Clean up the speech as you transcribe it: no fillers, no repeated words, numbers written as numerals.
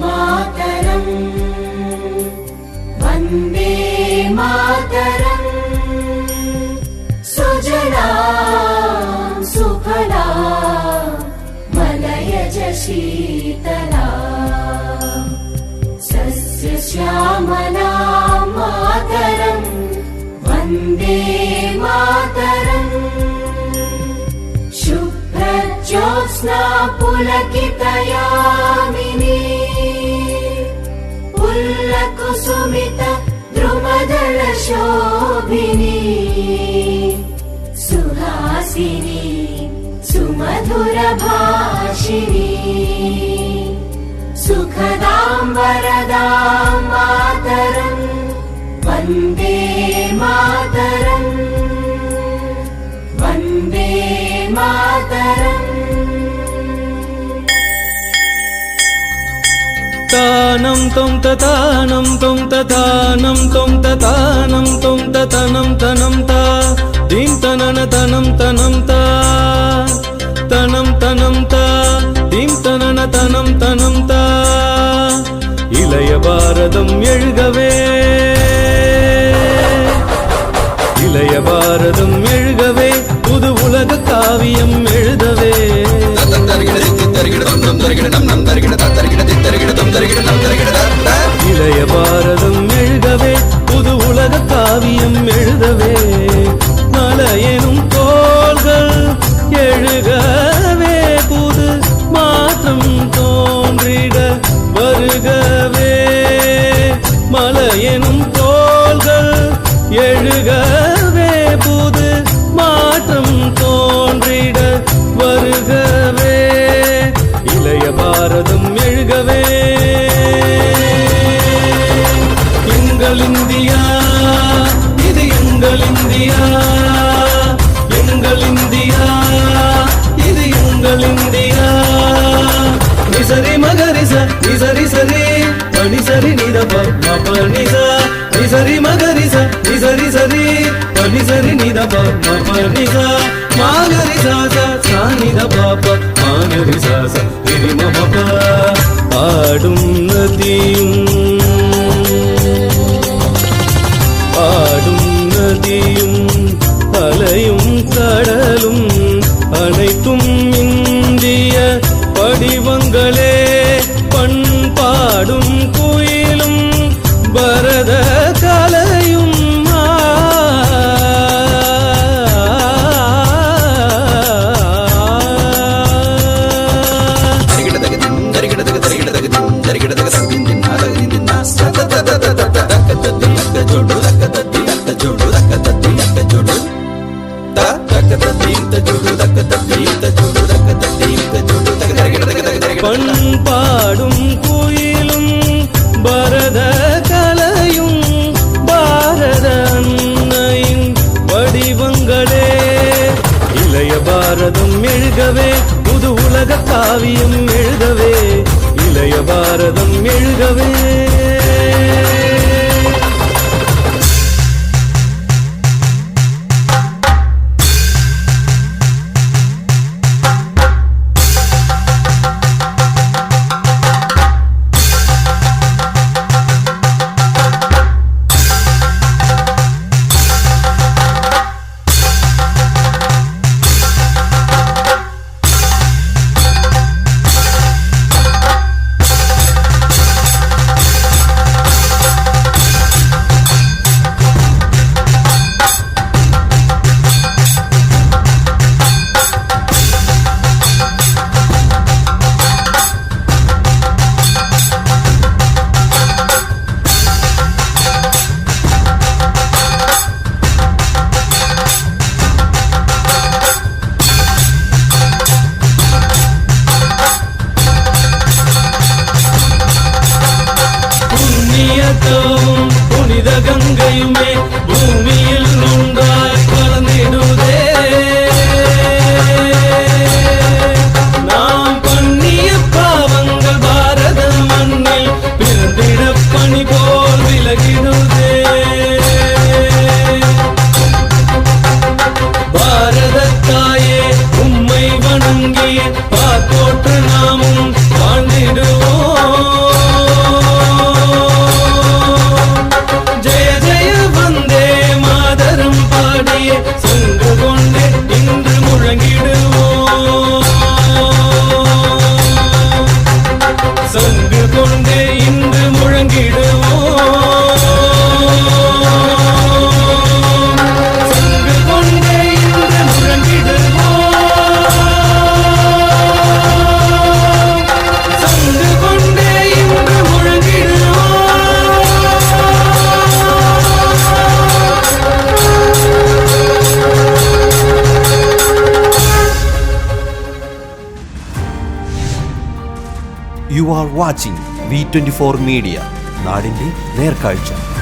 मातरम् वन्दे मातरम् सुजला सुफला मलयज शीतला सस्यश्यामला मातरम् वन्दे मातरम् शुभ्रज्योत्स्ना पुलकितयामिनी पुल्लकुसुमित द्रुमदलशोभिनी सुहासिनी सुमधुरभाषिणी सुखदां वरदां मातरम् वन्दे मातरम् वन्दे मातरम् तानं तं ततानं तं ततानं तं ततानं तं ततनं तनं ता दीं तनन तनं तनं ता तनं तनं ता दीं तनन तनं तनं ता இளைய பாரதம் எழுகவே இளைய பாரதம் எழுகவே புது உலக காவியம் எழுதவே இளைய பாரதம் எழுகவே புது உலக காவியம் எழுதவே மலையெனும் தோள்கள் எழுகவே புது மாற்றம் தோன்றிட வருகவே மலையெனும் தோள்கள் எழுகவே புது மாற்றம் தோன்றிட வருகவே இளைய பாரதம் எழுகவே எங்கள் இந்தியா இது எங்கள் இந்தியா எங்கள் இந்தியா இது எங்கள் இந்தியா நிசரி மகரிச நிசரி சரி பனி சரி நிதப மபனிச நிசரி மகரிச நிசரி சரி பனி சரி நிதப மபனிச மாகரிச சானிதப மாகரிச சரி மப ஆடும் நதியும் ஆடும் நதியும் அலையும் கடலும் அனைத்தும் இந்திய படிவங்களே பண்பாடும் குயிலும் பரத கலையும் பண்பாடும் குயிலும் பரத கலையும் பாரத அன்னையின் வடிவங்களே இளைய பாரதம் எழுகவே புது உலக காவியம் எழுதவே இளைய பாரதம் எழுகவே புனித கங்கையுமே பூமியில் ஒன்றாய் கலந்திடுதே நாம் பண்ணிய பாவங்கள் பாரத மண்ணில் பிறந்திட பனி போல் விலகிடுதே பாரத தாயே உம்மை வணங்கிய பார்ப்போற்று நாமும் வாழ்ந்திடுவோம் You are watching V24 Media, നാടിന്റെ നേർക്കാഴ്ച.